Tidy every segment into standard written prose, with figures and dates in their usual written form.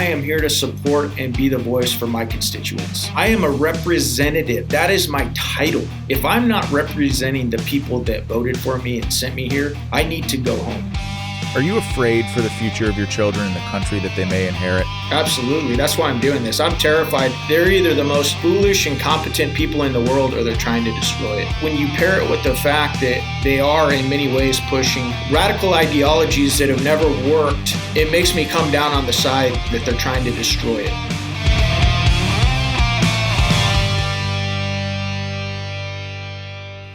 am here to support and be the voice for my constituents. I am a representative. That is my title. If I'm not representing the people that voted for me and sent me here, I need to go home. Are you afraid for the future of your children and the country that they may inherit? Absolutely. That's why I'm doing this. I'm terrified. They're either the most foolish, incompetent people in the world or they're trying to destroy it. When you pair it with the fact that they are in many ways pushing radical ideologies that have never worked, it makes me come down on the side that they're trying to destroy it.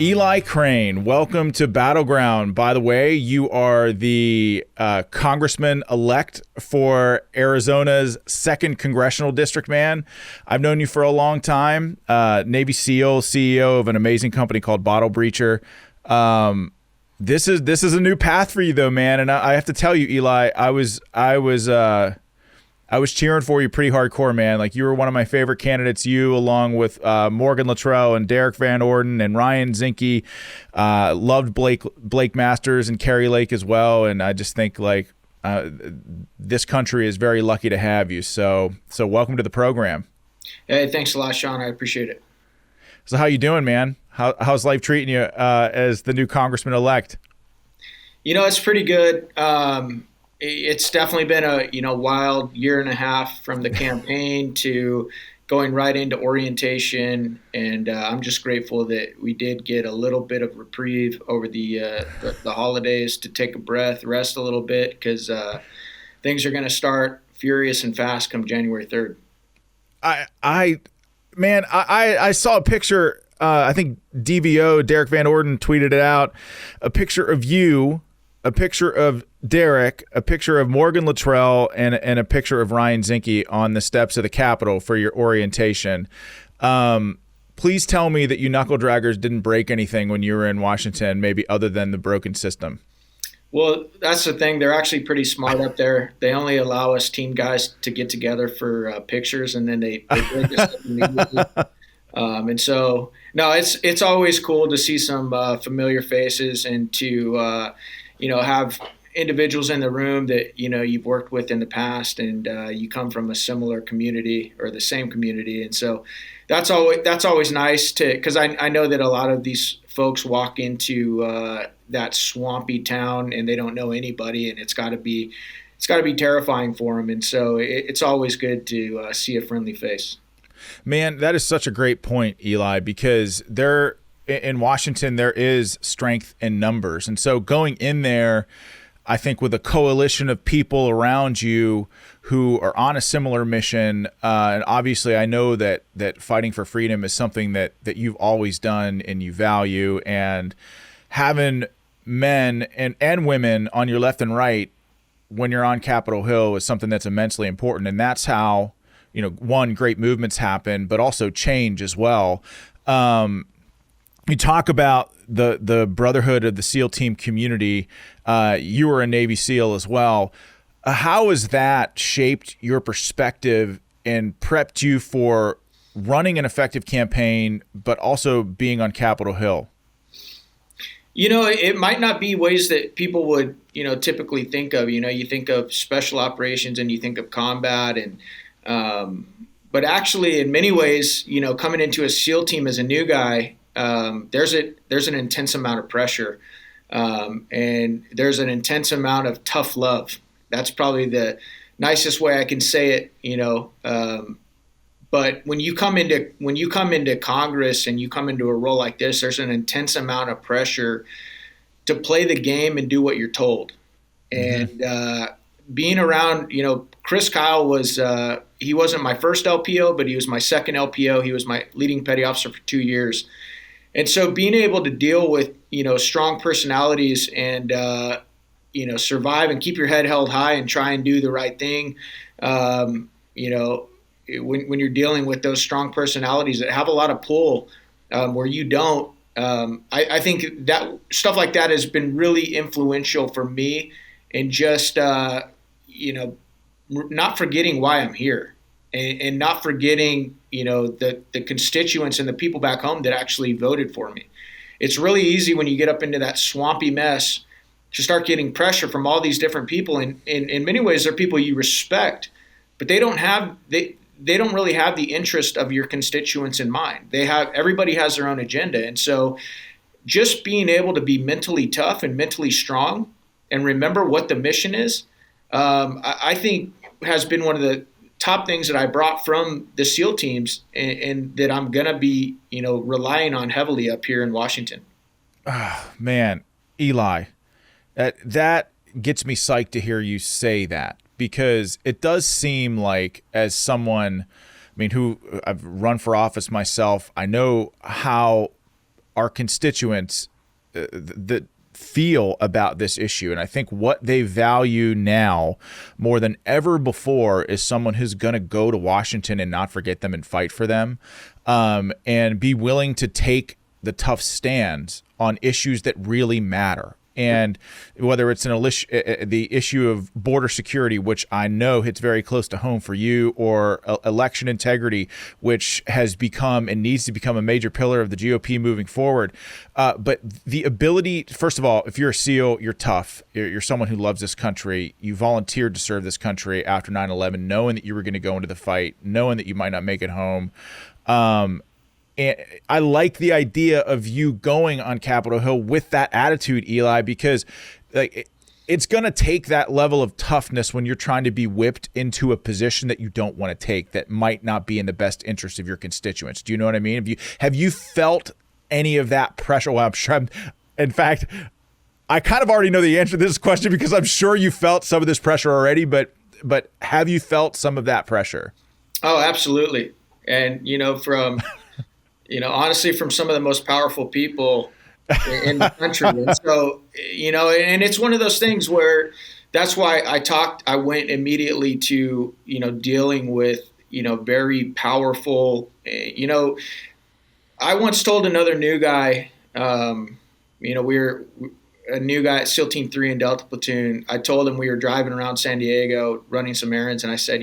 Eli Crane, welcome to Battleground. By the way, you are the Congressman-elect for Arizona's 2nd Congressional District, man. I've known you for a long time. Navy SEAL, CEO of an amazing company called Bottle Breacher. This is a new path for you, though, man. And I have to tell you, Eli, I was cheering for you pretty hardcore, man. Like, you were one of my favorite candidates, you along with Morgan Luttrell and Derek Van Orden and Ryan Zinke. Loved Blake Masters and Kerry Lake as well. And I just think, like, this country is very lucky to have you. So welcome to the program. Hey, thanks a lot, Sean. I appreciate it. So how you doing, man? How's life treating you as the new congressman-elect? You know, it's pretty good. It's definitely been a wild year and a half from the campaign to going right into orientation, and I'm just grateful that we did get a little bit of reprieve over the holidays to take a breath, rest a little bit, because things are going to start furious and fast come January 3rd. I saw a picture. I think DVO Derek Van Orden tweeted it out. A picture of you. A picture of Derek, a picture of Morgan Luttrell, and a picture of Ryan Zinke on the steps of the Capitol for your orientation. Please tell me that you knuckle draggers didn't break anything when you were in Washington, maybe other than the broken system. Well, that's the thing. They're actually pretty smart up there. They only allow us team guys to get together for pictures, and then they break us up immediately. And so, no, it's always cool to see some familiar faces and to have individuals in the room that, you've worked with in the past, and you come from a similar community or the same community. And so that's always nice because I know that a lot of these folks walk into that swampy town and they don't know anybody, and it's got to be terrifying for them. And so it's always good to see a friendly face. Man, that is such a great point, Eli, because in Washington, there is strength in numbers. And so going in there, I think with a coalition of people around you who are on a similar mission, and obviously I know that fighting for freedom is something that you've always done and you value, and having men and women on your left and right when you're on Capitol Hill is something that's immensely important. And that's how, one, great movements happen, but also change as well. You talk about the brotherhood of the SEAL team community. You were a Navy SEAL as well. How has that shaped your perspective and prepped you for running an effective campaign, but also being on Capitol Hill? It might not be ways that people would, typically think of. You think of special operations and you think of combat, but actually in many ways, coming into a SEAL team as a new guy, there's an intense amount of pressure, and there's an intense amount of tough love. That's probably the nicest way I can say it, but when you come into Congress and you come into a role like this, there's an intense amount of pressure to play the game and do what you're told. Mm-hmm. And being around, Chris Kyle he wasn't my first LPO, but he was my second LPO. He was my leading petty officer for 2 years. And so being able to deal with, strong personalities and, survive and keep your head held high and try and do the right thing, when you're dealing with those strong personalities that have a lot of pull where you don't, I think that stuff like that has been really influential for me in just, not forgetting why I'm here and not forgetting, the constituents and the people back home that actually voted for me. It's really easy when you get up into that swampy mess to start getting pressure from all these different people. And in many ways, they're people you respect, but they don't really have the interest of your constituents in mind. Everybody has their own agenda. And so just being able to be mentally tough and mentally strong and remember what the mission is, I think has been one of the top things that I brought from the SEAL teams, and that I'm going to be, relying on heavily up here in Washington. Oh, man, Eli, that gets me psyched to hear you say that, because it does seem like, as someone, who I've run for office myself, I know how our constituents that feel about this issue. And I think what they value now more than ever before is someone who's going to go to Washington and not forget them and fight for them, and be willing to take the tough stands on issues that really matter. And whether it's the issue of border security, which I know hits very close to home for you, or election integrity, which has become and needs to become a major pillar of the GOP moving forward. But the ability, first of all, if you're a SEAL, you're tough. You're someone who loves this country. You volunteered to serve this country after 9/11, knowing that you were going to go into the fight, knowing that you might not make it home. And I like the idea of you going on Capitol Hill with that attitude, Eli, because it's going to take that level of toughness when you're trying to be whipped into a position that you don't want to take, that might not be in the best interest of your constituents. Do you know what I mean? Have you felt any of that pressure? Well, I'm sure. In fact, I kind of already know the answer to this question, because I'm sure you felt some of this pressure already. But have you felt some of that pressure? Oh, absolutely. And honestly, from some of the most powerful people in the country. And so, and it's one of those things where that's why I went immediately to, dealing with, very powerful, I once told another new guy, we're a new guy at SEAL Team 3 in Delta Platoon. I told him we were driving around San Diego running some errands, and I said,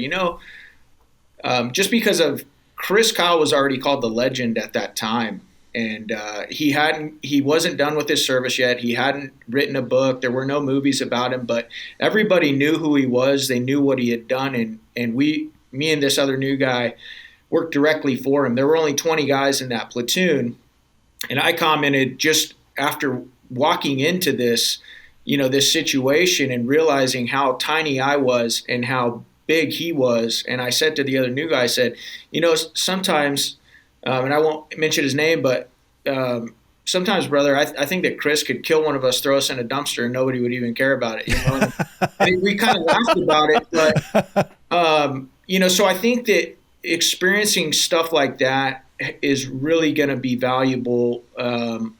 just because of Chris Kyle was already called the legend at that time, and he wasn't done with his service yet. He hadn't written a book. There were no movies about him, but everybody knew who he was. They knew what he had done, and me and this other new guy worked directly for him. There were only 20 guys in that platoon, and I commented just after walking into this, this situation and realizing how tiny I was and how big he was. And I said to the other new guy, I said, sometimes, and I won't mention his name, but sometimes, brother, I think that Chris could kill one of us, throw us in a dumpster, and nobody would even care about it. And we kind of laughed about it, but, so I think that experiencing stuff like that is really going to be valuable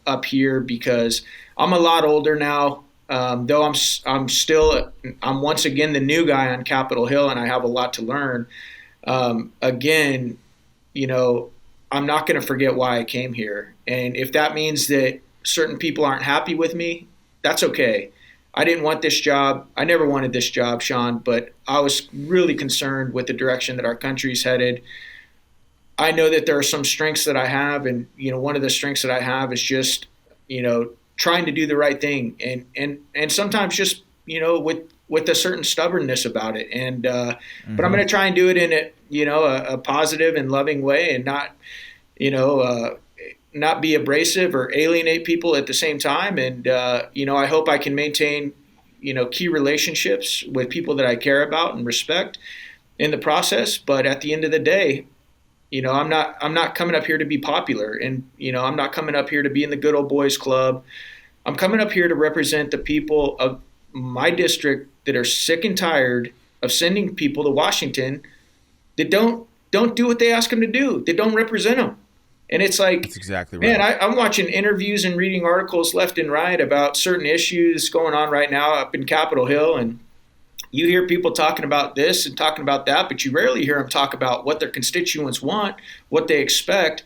up here, because I'm a lot older now. Though I'm once again the new guy on Capitol Hill, and I have a lot to learn. Again, I'm not going to forget why I came here. And if that means that certain people aren't happy with me, that's okay. I didn't want this job. I never wanted this job, Sean, but I was really concerned with the direction that our country's headed. I know that there are some strengths that I have, and, one of the strengths that I have is just, trying to do the right thing, and sometimes just, with a certain stubbornness about it. And, but I'm going to try and do it in a positive and loving way, and not, not be abrasive or alienate people at the same time. And, I hope I can maintain, key relationships with people that I care about and respect in the process. But at the end of the day, I'm not coming up here to be popular, and, I'm not coming up here to be in the good old boys club. I'm coming up here to represent the people of my district that are sick and tired of sending people to Washington that don't do what they ask them to do. They don't represent them. And it's like, that's exactly right. Man, I'm watching interviews and reading articles left and right about certain issues going on right now up in Capitol Hill, and you hear people talking about this and talking about that, but you rarely hear them talk about what their constituents want, what they expect.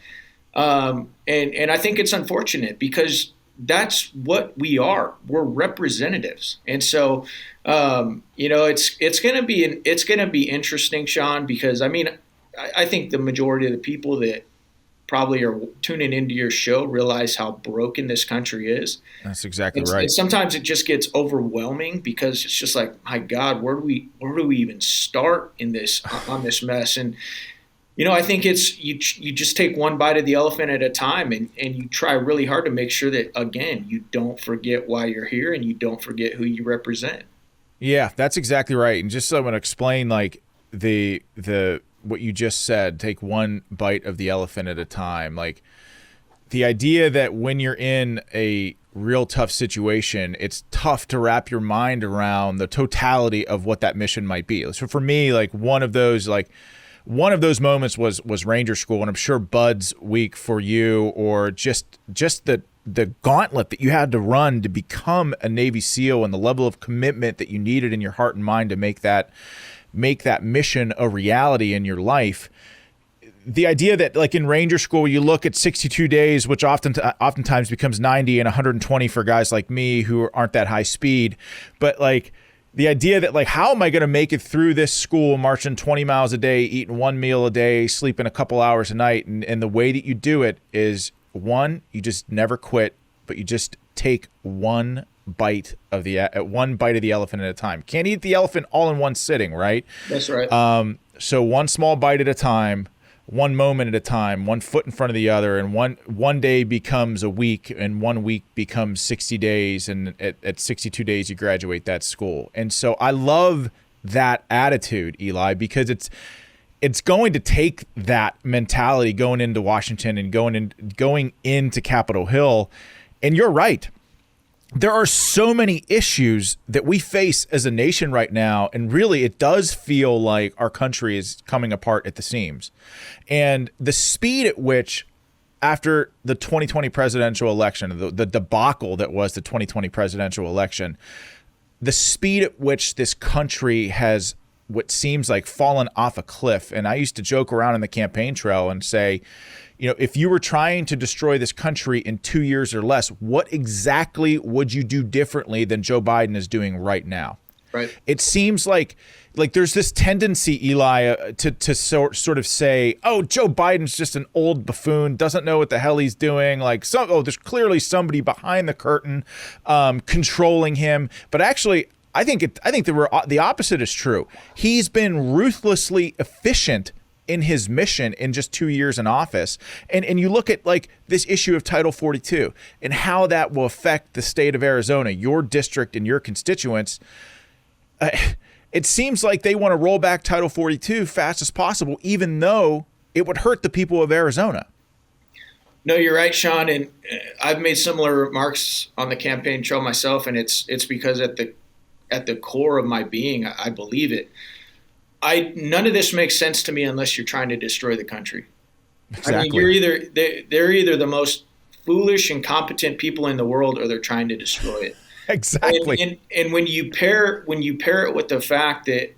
And I think it's unfortunate, because that's what we are. We're representatives. And so, it's going to be interesting, Sean, because I think the majority of the people that probably are tuning into your show realize how broken this country is. That's exactly right. And sometimes it just gets overwhelming because it's just like, my God, where do we even start in this on this mess? And I think it's you just take one bite of the elephant at a time, and you try really hard to make sure that, again, you don't forget why you're here and you don't forget who you represent. Yeah, that's exactly right. And just so I'm going to explain, like, the what you just said, take one bite of the elephant at a time. Like, the idea that when you're in a real tough situation, it's tough to wrap your mind around the totality of what that mission might be. So for me, like, one of those moments was Ranger School, and I'm sure Bud's week for you, or just the gauntlet that you had to run to become a Navy SEAL, and the level of commitment that you needed in your heart and mind to make that mission a reality in your life. The idea that, like, in Ranger School, you look at 62 days, which oftentimes becomes 90 and 120 for guys like me who aren't that high speed. But, like, the idea that, like, how am I going to make it through this school marching 20 miles a day, eating one meal a day, sleeping a couple hours a night? And the way that you do it is, one, you just never quit, but you just take one bite of the elephant at a time. Can't eat the elephant all in one sitting, right? That's right. So one small bite at a time, one moment at a time, one foot in front of the other, and one day becomes a week, and 1 week becomes 60 days, and at 62 days you graduate that school. And so I love that attitude, Eli, because it's going to take that mentality going into Washington and going into Capitol Hill. And you're right. There are so many issues that we face as a nation right now, and really it does feel like our country is coming apart at the seams. And the speed at which, after the 2020 presidential election, the debacle that was the 2020 presidential election, the speed at which this country has what seems like fallen off a cliff. And I used to joke around in the campaign trail and say, if you were trying to destroy this country in 2 years or less, what exactly would you do differently than Joe Biden is doing right now? Right. It seems like there's this tendency, Eli, to sort of say, oh, Joe Biden's just an old buffoon, doesn't know what the hell he's doing. Like, there's clearly somebody behind the curtain controlling him. But actually, I think the opposite is true. He's been ruthlessly efficient in his mission in just 2 years in office. And you look at, like, this issue of Title 42 and how that will affect the state of Arizona, your district and your constituents. It seems like they want to roll back Title 42 fast as possible, even though it would hurt the people of Arizona. No, you're right, Sean. And I've made similar remarks on the campaign trail myself, and it's because at the core of my being, I believe it. None of this makes sense to me unless you're trying to destroy the country. Exactly. I mean, they're either the most foolish, incompetent people in the world, or they're trying to destroy it. Exactly. And when you pair it with the fact that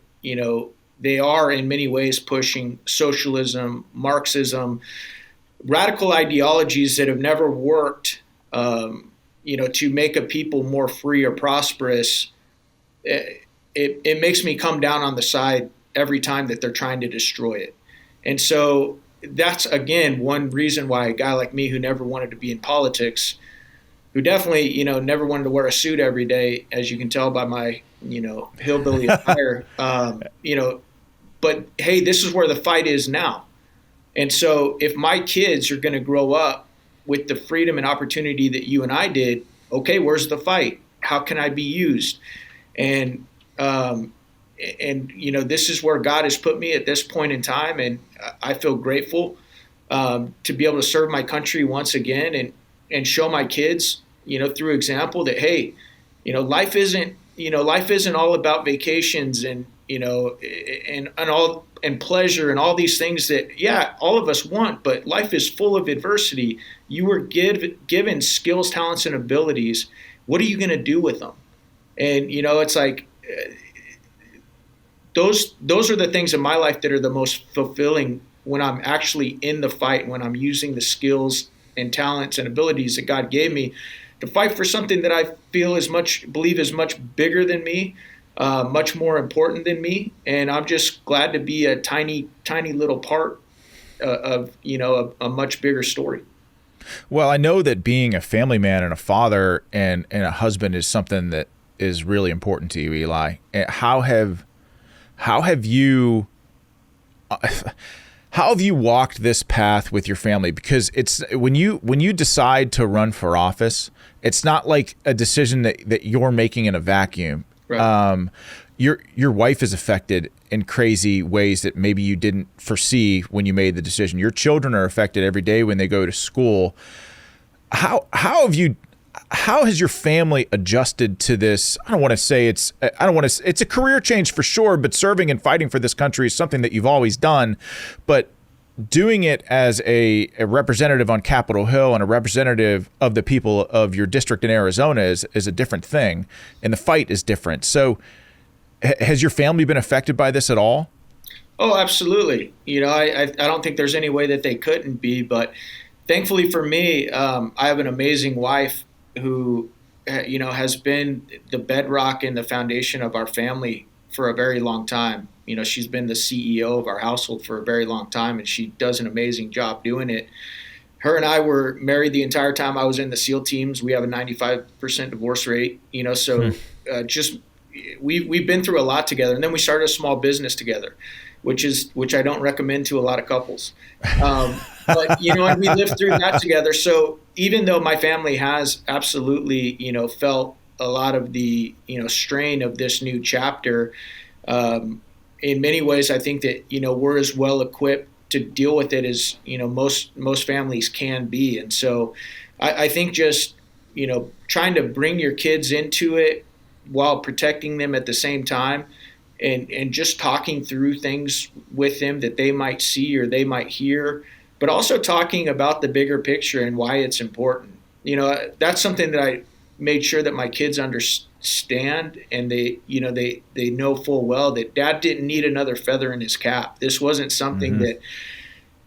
they are in many ways pushing socialism, Marxism, radical ideologies that have never worked, to make a people more free or prosperous, it makes me come down on the side every time that they're trying to destroy it. And so that's, again, one reason why a guy like me, who never wanted to be in politics, who definitely, never wanted to wear a suit every day, as you can tell by my, hillbilly attire, but hey, this is where the fight is now. And so if my kids are going to grow up with the freedom and opportunity that you and I did, okay, where's the fight? How can I be used? And this is where God has put me at this point in time, and I feel grateful to be able to serve my country once again and show my kids, through example, that hey, life isn't all about vacations and pleasure and all these things that all of us want, but life is full of adversity. You were given skills, talents, and abilities. What are you going to do with them? And it's like those are the things in my life that are the most fulfilling, when I'm actually in the fight, when I'm using the skills and talents and abilities that God gave me to fight for something that I believe is much bigger than me, much more important than me. And I'm just glad to be a tiny, tiny little part a much bigger story. Well, I know that being a family man and a father and a husband is something that is really important to you, Eli. How have you walked this path with your family? Because it's when you decide to run for office, it's not like a decision that you're making in a vacuum. Right. Your wife is affected in crazy ways that maybe you didn't foresee when you made the decision. Your children are affected every day when they go to school. How has your family adjusted to this? It's a career change for sure, but serving and fighting for this country is something that you've always done. But doing it as a representative on Capitol Hill and a representative of the people of your district in Arizona is a different thing, and the fight is different. So has your family been affected by this at all? Oh, absolutely. I don't think there's any way that they couldn't be, but thankfully for me, I have an amazing wife who, has been the bedrock and the foundation of our family for a very long time. She's been the CEO of our household for a very long time, and she does an amazing job doing it. Her and I were married the entire time I was in the SEAL teams. We have a 95% divorce rate, we've been through a lot together. And then we started a small business together, which I don't recommend to a lot of couples. But, and we lived through that together. So even though my family has absolutely, felt a lot of the, strain of this new chapter, in many ways, I think that, we're as well equipped to deal with it as, most families can be. And so I think just, trying to bring your kids into it while protecting them at the same time, and just talking through things with them that they might see or they might hear, but also talking about the bigger picture and why it's important. That's something that I made sure that my kids understand, and they know full well that Dad didn't need another feather in his cap. This wasn't something that,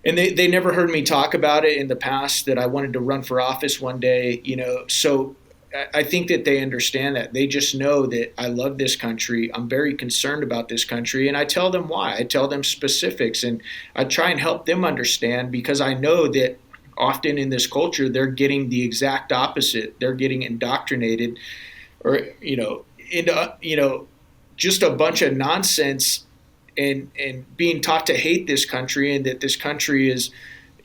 and they never heard me talk about it in the past, that I wanted to run for office one day, so I think that they understand that. They just know that I love this country. I'm very concerned about this country, and I tell them why. I tell them specifics, and I try and help them understand, because I know that often in this culture, they're getting the exact opposite. They're getting indoctrinated, or, into, just a bunch of nonsense, and being taught to hate this country, and that this country is,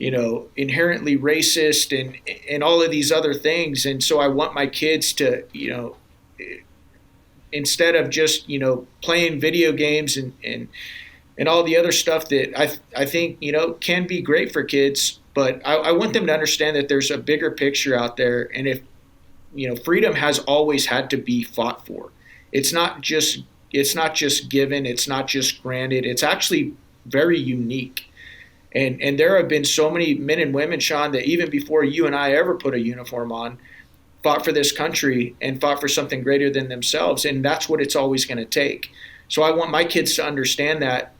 inherently racist and all of these other things. And so I want my kids to, instead of just, playing video games and all the other stuff that I think, can be great for kids, but I want them to understand that there's a bigger picture out there. And if, freedom has always had to be fought for. It's not just given. It's not just granted. It's actually very unique. And there have been so many men and women, Sean, that even before you and I ever put a uniform on, fought for this country and fought for something greater than themselves. And that's what it's always going to take. So I want my kids to understand that.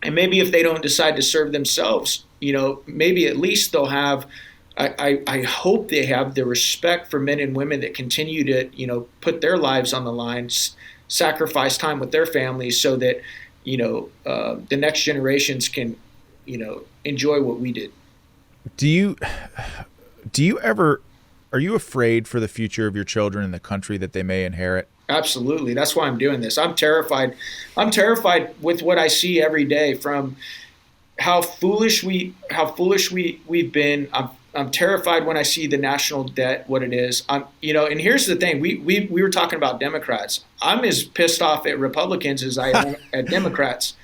And maybe if they don't decide to serve themselves, maybe at least they'll have, I hope they have the respect for men and women that continue to, put their lives on the line, sacrifice time with their families, so that, the next generations can, enjoy what we did. Are you afraid for the future of your children and the country that they may inherit? Absolutely. That's why I'm doing this. I'm terrified. I'm terrified with what I see every day, from how foolish we've been. I'm terrified when I see the national debt, what it is. And here's the thing. We were talking about Democrats. I'm as pissed off at Republicans as I am at Democrats.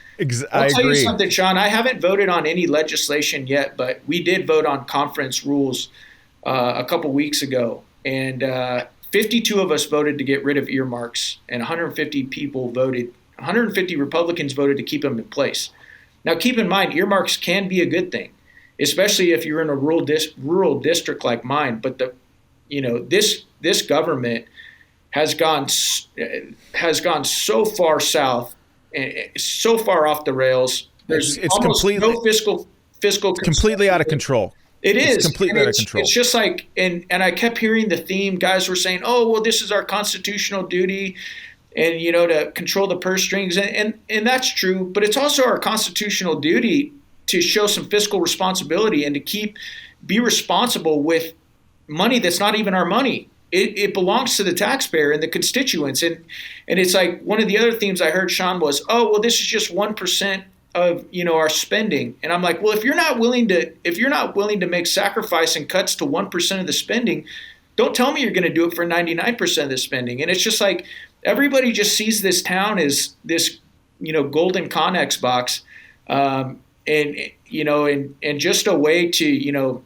I'll tell you something, Sean. I haven't voted on any legislation yet, but we did vote on conference rules a couple weeks ago. And 52 of us voted to get rid of earmarks, and 150 Republicans voted to keep them in place. Now, keep in mind, earmarks can be a good thing, especially if you're in a rural district like mine. But this government has gone so far south and so far off the rails. There's almost no fiscal. It's completely out of control. It's completely out of control. It's just like, and I kept hearing the theme. Guys were saying, "Oh, well, this is our constitutional duty, and to control the purse strings," and that's true. But it's also our constitutional duty to show some fiscal responsibility and to be responsible with money that's not even our money. It belongs to the taxpayer and the constituents. And it's like one of the other themes I heard, Sean, was, oh, well, this is just 1% of, our spending. And I'm like, well, if you're not willing to make sacrifice and cuts to 1% of the spending, don't tell me you're going to do it for 99% of the spending. And it's just like everybody just sees this town as this, golden Connex box, and just a way to,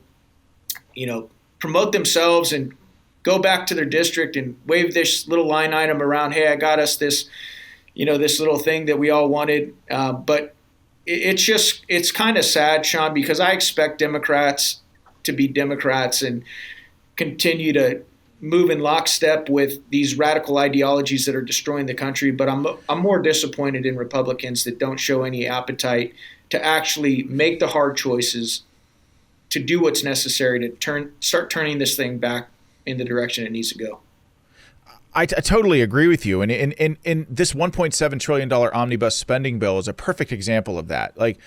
promote themselves and go back to their district and wave this little line item around. Hey, I got us this, this little thing that we all wanted. But it's kind of sad, Sean, because I expect Democrats to be Democrats and continue to move in lockstep with these radical ideologies that are destroying the country. But I'm more disappointed in Republicans that don't show any appetite to actually make the hard choices, to do what's necessary to start turning this thing back in the direction it needs to go. I totally agree with you. And this $1.7 trillion omnibus spending bill is a perfect example of that. Like,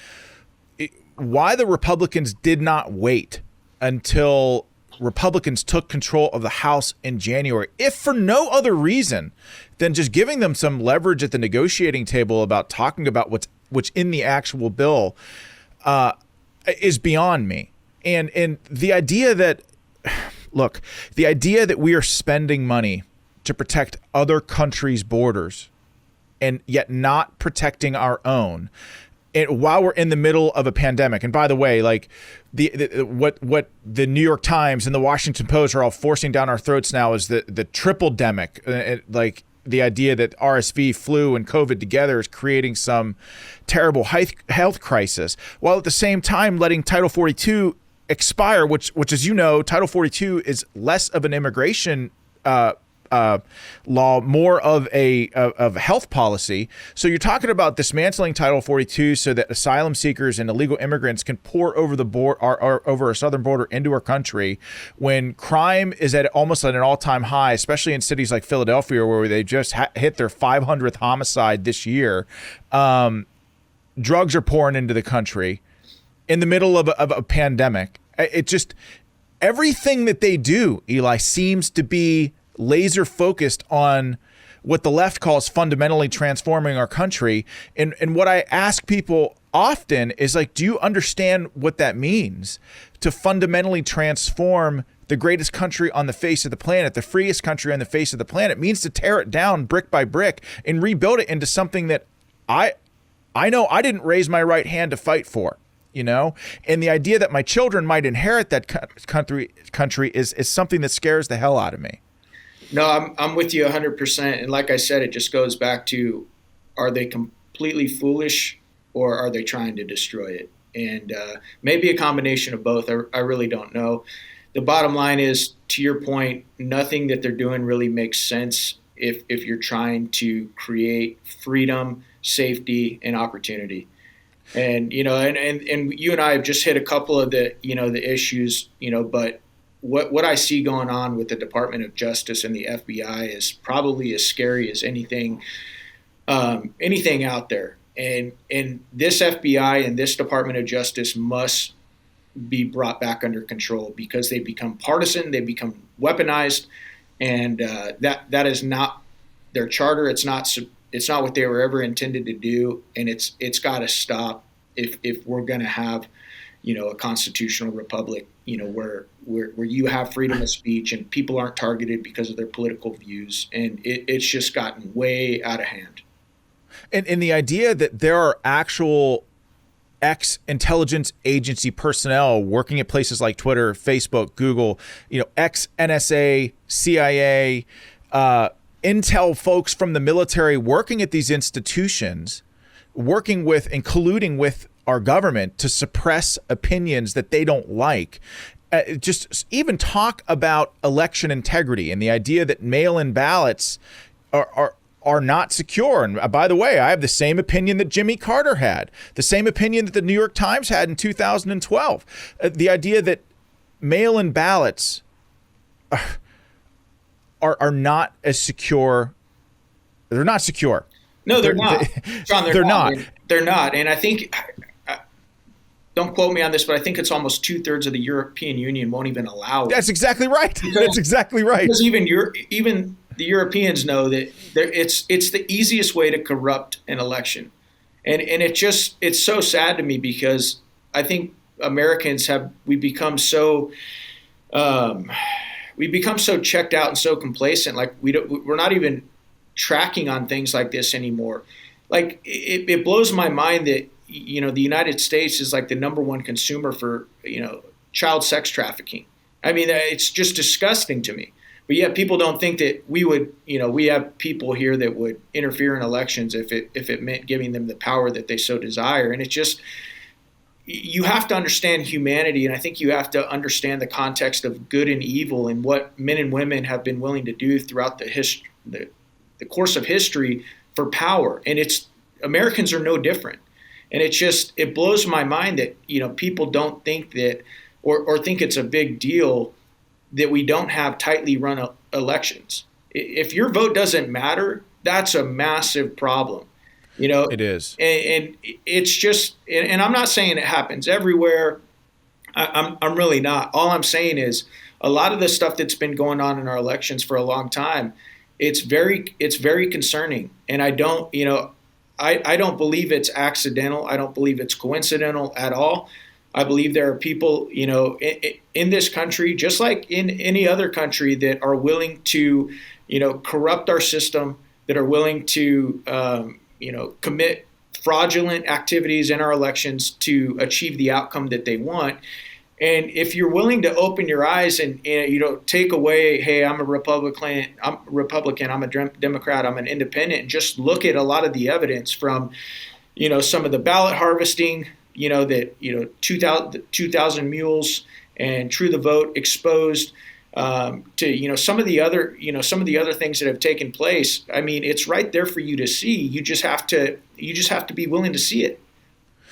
why the Republicans did not wait until Republicans took control of the House in January, if for no other reason than just giving them some leverage at the negotiating table about talking about what's in the actual bill, is beyond me. And the idea that, look, the idea that we are spending money to protect other countries' borders and yet not protecting our own, and while we're in the middle of a pandemic. And by the way, like what the New York Times and the Washington Post are all forcing down our throats now is the triple demic, like the idea that RSV, flu, and COVID together is creating some terrible health crisis, while at the same time letting Title 42 expire, which as you know, Title 42 is less of an immigration law, more of a health policy. So you're talking about dismantling Title 42 so that asylum seekers and illegal immigrants can pour over the over our southern border into our country, when crime is almost at an all-time high, especially in cities like Philadelphia, where they just hit their 500th homicide this year. Drugs are pouring into the country in the middle of a pandemic. It just, everything that they do, Eli, seems to be laser focused on what the left calls fundamentally transforming our country. And what I ask people often is, like, do you understand what that means to fundamentally transform the greatest country on the face of the planet, the freest country on the face of the planet? It means to tear it down brick by brick and rebuild it into something that I know I didn't raise my right hand to fight for. And the idea that my children might inherit that country is something that scares the hell out of me. No, I'm with you 100%. And like I said, it just goes back to, are they completely foolish or are they trying to destroy it? And maybe a combination of both. I really don't know. The bottom line is, to your point, nothing that they're doing really makes sense if you're trying to create freedom, safety, and opportunity. And, and you and I have just hit a couple of the issues, but what I see going on with the Department of Justice and the FBI is probably as scary as anything out there. And this FBI and this Department of Justice must be brought back under control, because they become partisan, they become weaponized, and that is not their charter. It's not what they were ever intended to do, and it's got to stop if we're going to have, a constitutional republic, where you have freedom of speech and people aren't targeted because of their political views, and it's just gotten way out of hand. And the idea that there are actual ex-intelligence agency personnel working at places like Twitter, Facebook, Google, ex-NSA, CIA, intel folks from the military working at these institutions, working with and colluding with our government to suppress opinions that they don't like. Just even talk about election integrity and the idea that mail-in ballots are not secure. And by the way, I have the same opinion that Jimmy Carter had, the same opinion that the New York Times had in 2012. The idea that mail-in ballots are not as secure. They're not secure. No, they're not. John, they're not. They're not. And I think don't quote me on this, but I think it's almost 2/3 of the European Union won't even allow it. That's exactly right. That's exactly right. Because even the Europeans know that it's the easiest way to corrupt an election. And it's so sad to me, because I think Americans we become so checked out and so complacent. Like we're not even tracking on things like this anymore. Like it blows my mind that the United States is like the number one consumer for child sex trafficking. I mean, it's just disgusting to me. But yet people don't think that we would, we have people here that would interfere in elections if it meant giving them the power that they so desire. And it's just, you have to understand humanity, and I think you have to understand the context of good and evil and what men and women have been willing to do throughout the course of history for power. And Americans are no different. And it blows my mind that, people don't think that, or think it's a big deal that we don't have tightly run elections. If your vote doesn't matter, that's a massive problem. It is. And it's just, and I'm not saying it happens everywhere. I'm really not. All I'm saying is a lot of the stuff that's been going on in our elections for a long time, it's very concerning. And I don't believe it's accidental. I don't believe it's coincidental at all. I believe there are people, in this country, just like in any other country, that are willing to, corrupt our system, that are willing to, commit fraudulent activities in our elections to achieve the outcome that they want. And if you're willing to open your eyes and take away, hey, I'm a Republican, I'm a Democrat, I'm an independent, and just look at a lot of the evidence from, some of the ballot harvesting, 2,000 mules and True the Vote exposed, to some of the other things that have taken place. I mean, it's right there for you to see. You just have to be willing to see it,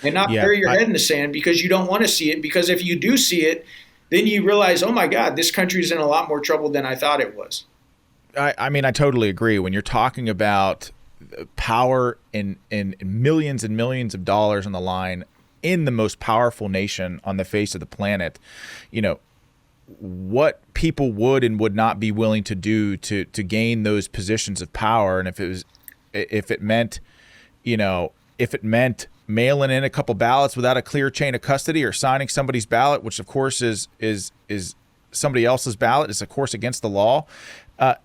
and not bury your head in the sand because you don't want to see it. Because if you do see it, then you realize, oh my God, this country's in a lot more trouble than I thought it was. I mean, I totally agree. When you're talking about power in millions and millions of dollars on the line in the most powerful nation on the face of the planet, what people would and would not be willing to do to gain those positions of power. And if it meant mailing in a couple ballots without a clear chain of custody, or signing somebody's ballot, which of course is somebody else's ballot, is of course against the law. I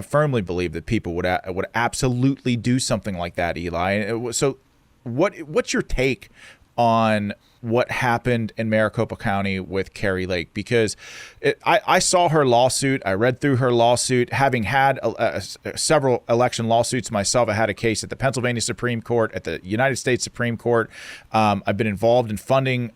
firmly believe that people would absolutely do something like that, Eli. So what's your take on what happened in Maricopa County with Kari Lake? Because I saw her lawsuit. I read through her lawsuit. Having had several election lawsuits myself, I had a case at the Pennsylvania Supreme Court, at the United States Supreme Court. I've been involved in funding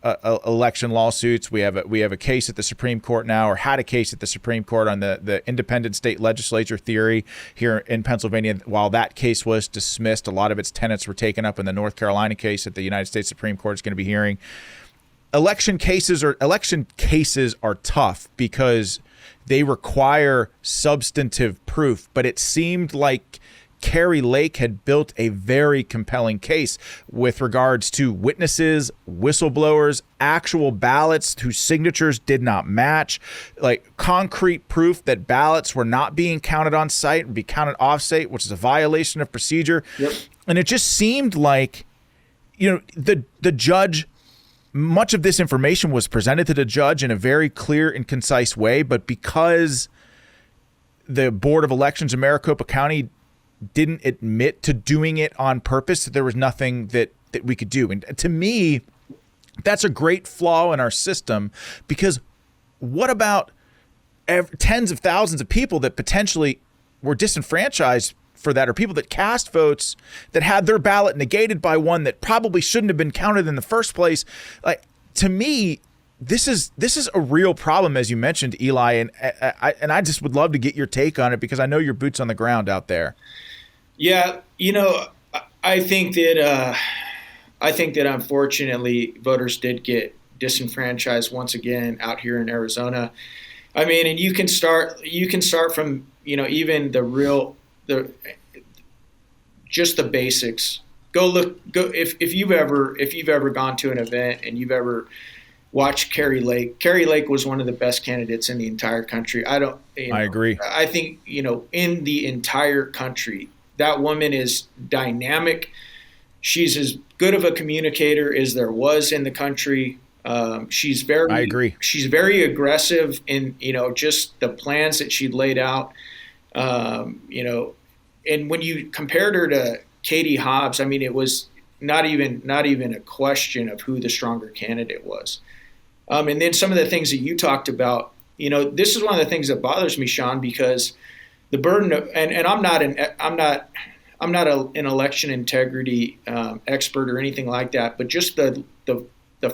election lawsuits. We have a case at the Supreme Court now, or had a case at the Supreme Court on the independent state legislature theory here in Pennsylvania. While that case was dismissed, a lot of its tenets were taken up in the North Carolina case that the United States Supreme Court is going to be hearing. Election cases are tough because they require substantive proof, but it seemed like Kari Lake had built a very compelling case with regards to witnesses, whistleblowers, actual ballots whose signatures did not match, like concrete proof that ballots were not being counted on site and be counted off site, which is a violation of procedure. Yep. And it just seemed like, the judge, much of this information was presented to the judge in a very clear and concise way, but because the Board of Elections in Maricopa County didn't admit to doing it on purpose, there was nothing that we could do. And to me, that's a great flaw in our system, because what about tens of thousands of people that potentially were disenfranchised for that, or people that cast votes that had their ballot negated by one that probably shouldn't have been counted in the first place? Like, to me, this is a real problem, as you mentioned, Eli, and I just would love to get your take on it, because I know your boots on the ground out there. Yeah, I think that unfortunately voters did get disenfranchised once again out here in Arizona. I mean, and you can start from even just the basics go if you've ever gone to an event and you've ever watched Carrie Lake. Carrie Lake was one of the best candidates in the entire country. I agree. I think, in the entire country, that woman is dynamic. She's as good of a communicator as there was in the country. I agree. She's very aggressive in, just the plans that she laid out. And when you compared her to Katie Hobbs, I mean, it was not even a question of who the stronger candidate was. And then some of the things that you talked about, this is one of the things that bothers me, Sean, because the burden of, and I'm not an election integrity expert or anything like that, but just the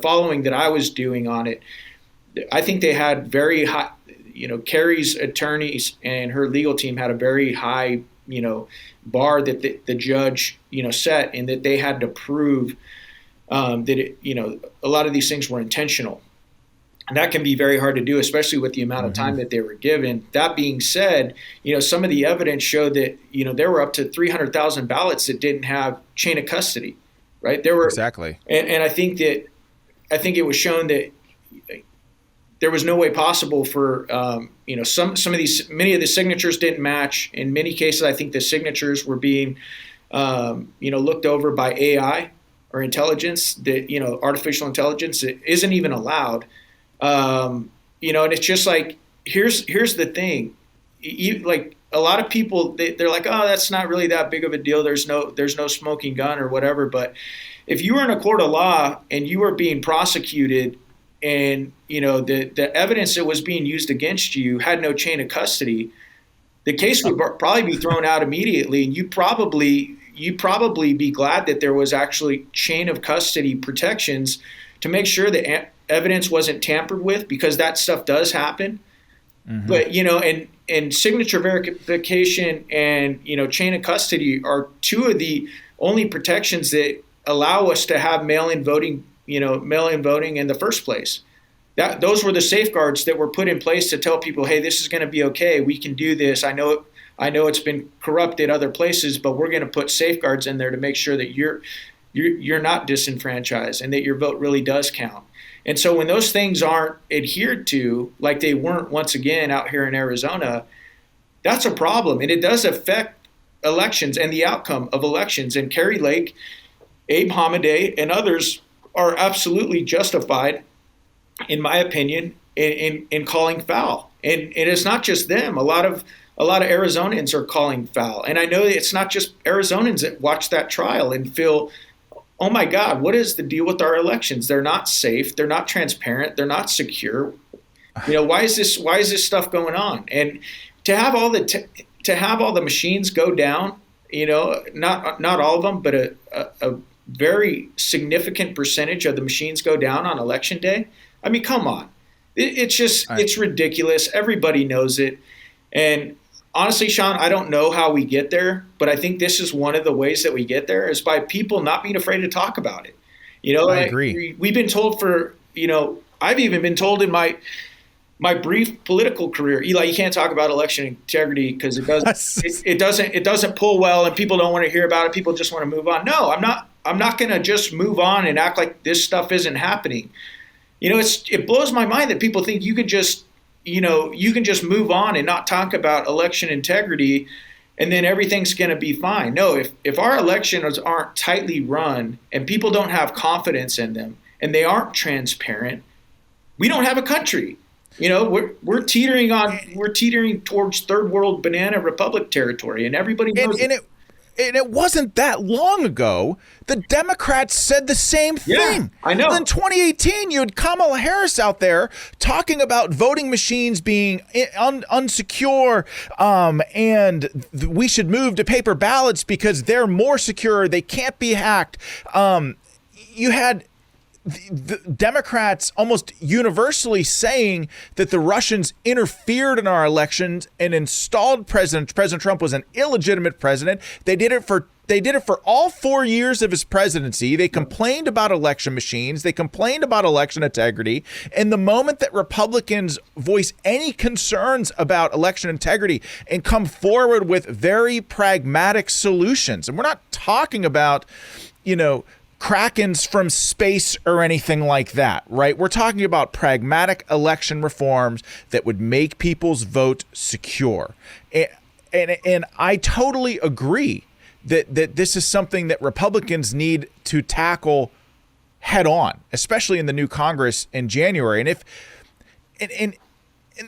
following that I was doing on it, I think they had very high, Carrie's attorneys and her legal team had a very high, bar that the judge, set, and that they had to prove that a lot of these things were intentional. And that can be very hard to do, especially with the amount of time that they were given. That being said, some of the evidence showed that, there were up to 300,000 ballots that didn't have chain of custody, right? There were exactly. And I think it was shown that there was no way possible for, many of the signatures didn't match. In many cases, I think the signatures were being, looked over by AI or intelligence that, artificial intelligence that isn't even allowed. And it's just like, here's the thing. Like a lot of people, they're like, oh, that's not really that big of a deal. There's no smoking gun or whatever. But if you were in a court of law and you were being prosecuted and, the evidence that was being used against you had no chain of custody, the case would probably be thrown out immediately. And you'd probably be glad that there was actually chain of custody protections to make sure that evidence wasn't tampered with, because that stuff does happen. Mm-hmm. But, and signature verification and, chain of custody are two of the only protections that allow us to have mail-in voting in the first place. Those were the safeguards that were put in place to tell people, hey, this is going to be okay. We can do this. I know it's been corrupted other places, but we're going to put safeguards in there to make sure that you're not disenfranchised and that your vote really does count. And so when those things aren't adhered to, like they weren't once again out here in Arizona, that's a problem. And it does affect elections and the outcome of elections. And Carrie Lake, Abe Hamadeh, and others are absolutely justified, in my opinion, in calling foul. And it's not just them. A lot of Arizonans are calling foul. And I know it's not just Arizonans that watch that trial and feel, oh my God, what is the deal with our elections? They're not safe. They're not transparent. They're not secure. Why is this stuff going on? And to have all the machines go down, not all of them, but a very significant percentage of the machines go down on election day. I mean, come on. It's ridiculous. Everybody knows it. And honestly, Sean, I don't know how we get there, but I think this is one of the ways that we get there is by people not being afraid to talk about it. I agree. We've been told I've even been told in my brief political career, Eli, you can't talk about election integrity because it doesn't pull well and people don't want to hear about it. People just want to move on. No, I'm not going to just move on and act like this stuff isn't happening. It blows my mind that people think you can just move on and not talk about election integrity and then everything's going to be fine. No, if our elections aren't tightly run and people don't have confidence in them and they aren't transparent, we don't have a country. We're teetering towards third world banana republic territory, and everybody knows it wasn't that long ago. The Democrats said the same thing. Yeah, I know. In 2018, you had Kamala Harris out there talking about voting machines being unsecure, and we should move to paper ballots because they're more secure. They can't be hacked. You had the Democrats almost universally saying that the Russians interfered in our elections and installed President Trump was an illegitimate president. They did it for all 4 years of his presidency. They complained about election machines. They complained about election integrity. And the moment that Republicans voice any concerns about election integrity and come forward with very pragmatic solutions, and we're not talking about, Krakens from space or anything like that, right? We're talking about pragmatic election reforms that would make people's vote secure. And I totally agree that this is something that Republicans need to tackle head on, especially in the new Congress in January. And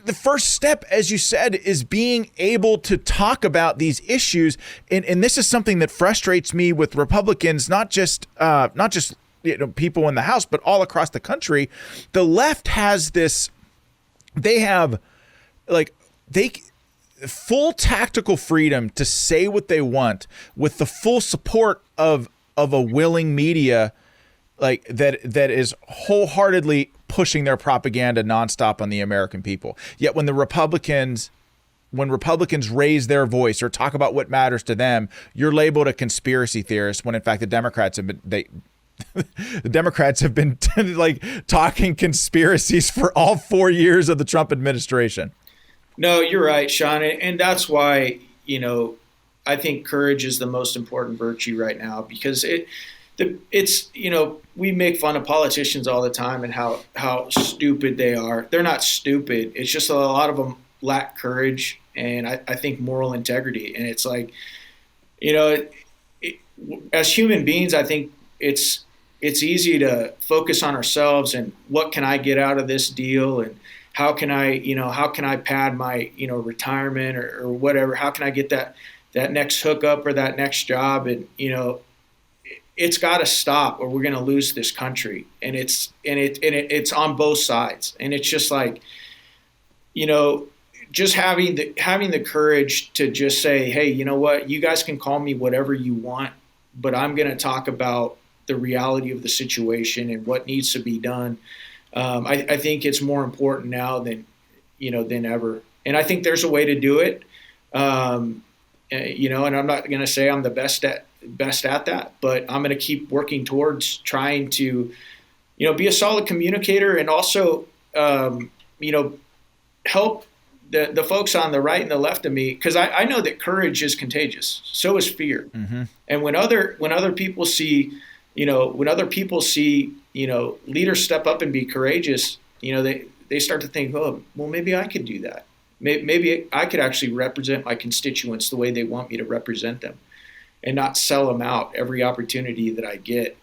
the first step, as you said, is being able to talk about these issues. And this is something that frustrates me with Republicans, not just people in the House, but all across the country. The left has this, they have full tactical freedom to say what they want with the full support of a willing media that is wholeheartedly pushing their propaganda nonstop on the American people. Yet when Republicans raise their voice or talk about what matters to them, you're labeled a conspiracy theorist, when in fact the Democrats have been talking conspiracies for all 4 years of the Trump administration. No, you're right, Sean. And that's why, I think courage is the most important virtue right now, because we make fun of politicians all the time and how stupid they are. They're not stupid. It's just a lot of them lack courage and I think moral integrity. And it's like, as human beings, I think it's easy to focus on ourselves and what can I get out of this deal, and how can I pad my, retirement or whatever? How can I get that next hookup or that next job? And, it's got to stop or we're going to lose this country. And it's on both sides. And it's just like, just having the courage to just say, hey, you know what, you guys can call me whatever you want, but I'm going to talk about the reality of the situation and what needs to be done. I think it's more important now than ever. And I think there's a way to do it. And I'm not going to say I'm the best at that, but I'm going to keep working towards trying to, be a solid communicator and also, help the folks on the right and the left of me. Cause I know that courage is contagious. So is fear. Mm-hmm. And when other people see, leaders step up and be courageous, they start to think, oh, well, maybe I could do that. Maybe I could actually represent my constituents the way they want me to represent them and not sell them out every opportunity that I get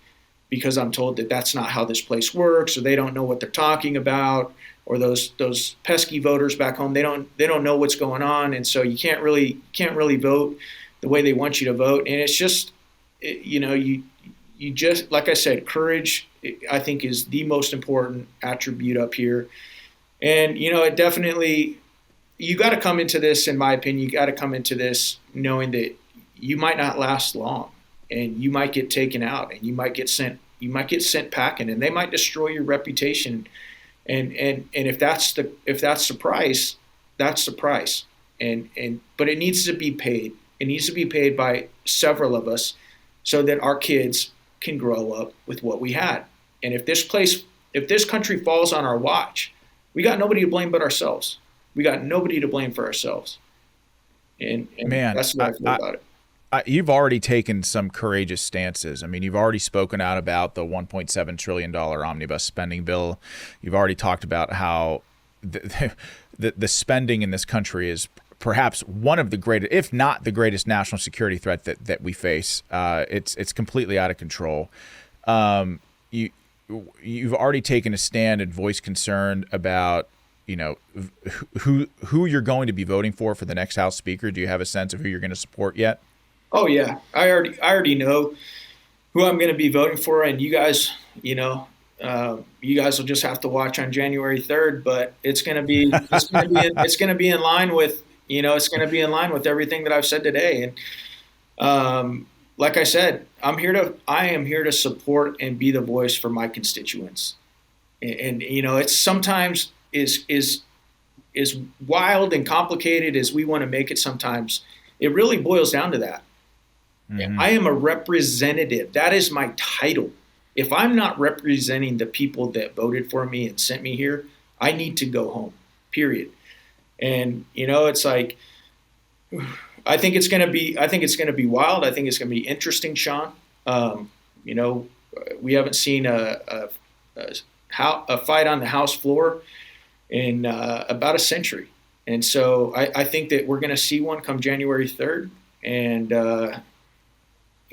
because I'm told that that's not how this place works, or they don't know what they're talking about, or those pesky voters back home, they don't know what's going on. And so you can't really vote the way they want you to vote. And it's just, you just, like I said, courage, I think, is the most important attribute up here. And, it definitely, you got to come into this, in my opinion, you got to come into this knowing that you might not last long and you might get taken out and you might get sent packing, and they might destroy your reputation. And if that's the price, that's the price. But it needs to be paid. It needs to be paid by several of us so that our kids can grow up with what we had. And if this country falls on our watch, we got nobody to blame but ourselves. We got nobody to blame for ourselves. And man, that's what I feel about it. You've already taken some courageous stances. I mean, you've already spoken out about the $1.7 trillion omnibus spending bill. You've already talked about how the spending in this country is perhaps one of the greatest, if not the greatest, national security threat that we face. It's completely out of control. You've already taken a stand and voiced concern about who you're going to be voting for the next House Speaker. Do you have a sense of who you're going to support yet? Oh yeah, I already know who I'm going to be voting for, and you guys, you guys will just have to watch on January 3rd. But it's going to be in line with everything that I've said today. And like I said, I am here to support and be the voice for my constituents. And it's sometimes is wild and complicated as we want to make it sometimes. It really boils down to that. Mm-hmm. I am a representative. That is my title. If I'm not representing the people that voted for me and sent me here, I need to go home, period. And, it's like, I think it's going to be wild. I think it's going to be interesting, Sean. We haven't seen a fight on the House floor in about a century. And so I think that we're going to see one come January 3rd. And,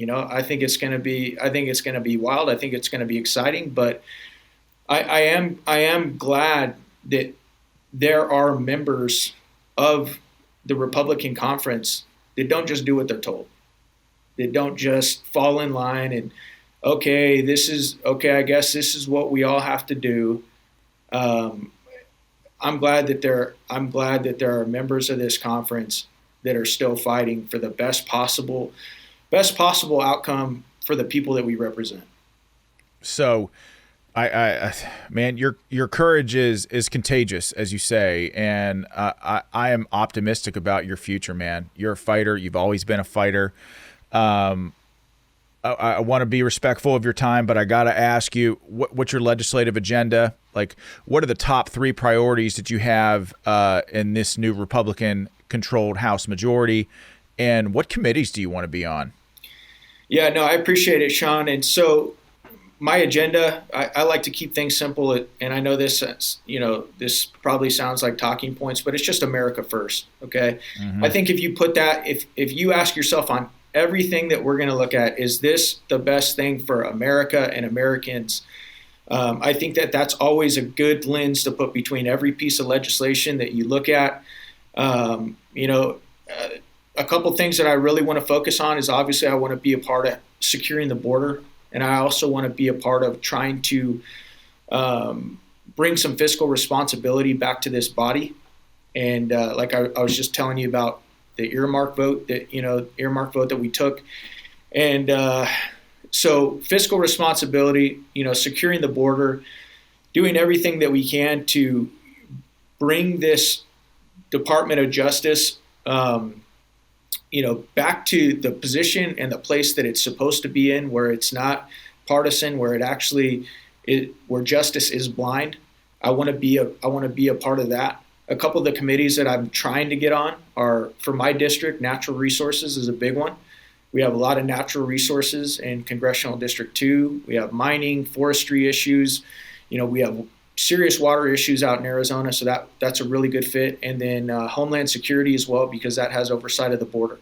I think it's going to be wild. I think it's going to be exciting, but I am glad that there are members of the Republican conference that don't just do what they're told. They don't just fall in line and, I guess this is what we all have to do. I'm glad that there are members of this conference that are still fighting for the best possible outcome for the people that we represent. So, man, your courage is contagious, as you say, and I am optimistic about your future, man. You're a fighter. You've always been a fighter. I want to be respectful of your time, but I got to ask you, what's your legislative agenda? Like, what are the top 3 priorities that you have in this new Republican-controlled House majority, and what committees do you want to be on? Yeah, no, I appreciate it, Sean. And so my agenda, I like to keep things simple. And I know this probably sounds like talking points, but it's just America first. Okay. Mm-hmm. I think if you put that, if you ask yourself on everything that we're going to look at, is this the best thing for America and Americans? I think that's always a good lens to put between every piece of legislation that you look at. A couple things that I really want to focus on is obviously I want to be a part of securing the border. And I also want to be a part of trying to bring some fiscal responsibility back to this body. And like I was just telling you about the earmark vote that we took. And so fiscal responsibility, securing the border, doing everything that we can to bring this Department of Justice back to the position and the place that it's supposed to be in, where it's not partisan, where where justice is blind. I want to be a part of that. A couple of the committees that I'm trying to get on are, for my district, natural resources is a big one. We have a lot of natural resources in Congressional District 2. We have mining, forestry issues. We have serious water issues out in Arizona, so that's a really good fit. And then Homeland Security as well, because that has oversight of the border.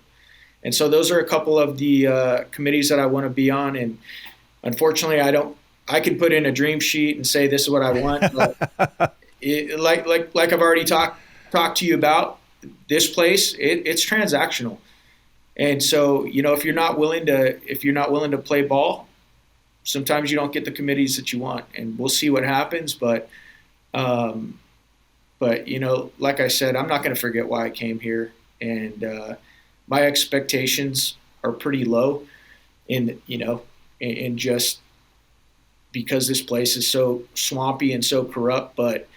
And so those are a couple of the committees that I want to be on. And unfortunately, I can put in a dream sheet and say this is what I want. But like I've already talked to you about, this place, it's transactional. And so, if you're not willing to play ball, sometimes you don't get the committees that you want, and we'll see what happens. But like I said, I'm not going to forget why I came here, and my expectations are pretty low, in just because this place is so swampy and so corrupt. But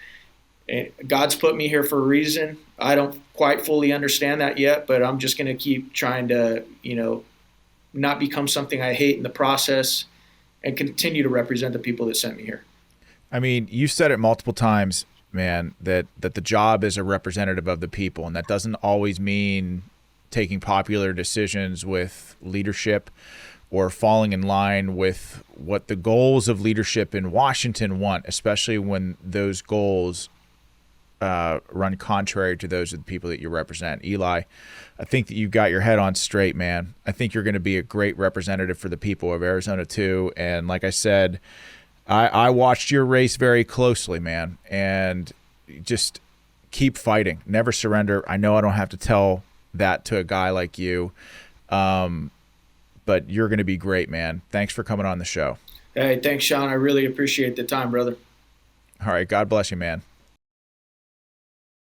God's put me here for a reason. I don't quite fully understand that yet, but I'm just going to keep trying to, not become something I hate in the process, and continue to represent the people that sent me here. I mean, you said it multiple times, man, that the job is a representative of the people, and that doesn't always mean taking popular decisions with leadership or falling in line with what the goals of leadership in Washington want, especially when those goals run contrary to those of the people that you represent. Eli, I think that you've got your head on straight, man. I think you're going to be a great representative for the people of Arizona too. And like I said, I watched your race very closely, man, and just keep fighting. Never surrender. I know I don't have to tell that to a guy like you, but you're going to be great, man. Thanks for coming on the show. Hey, thanks, Sean. I really appreciate the time, brother. All right. God bless you, man.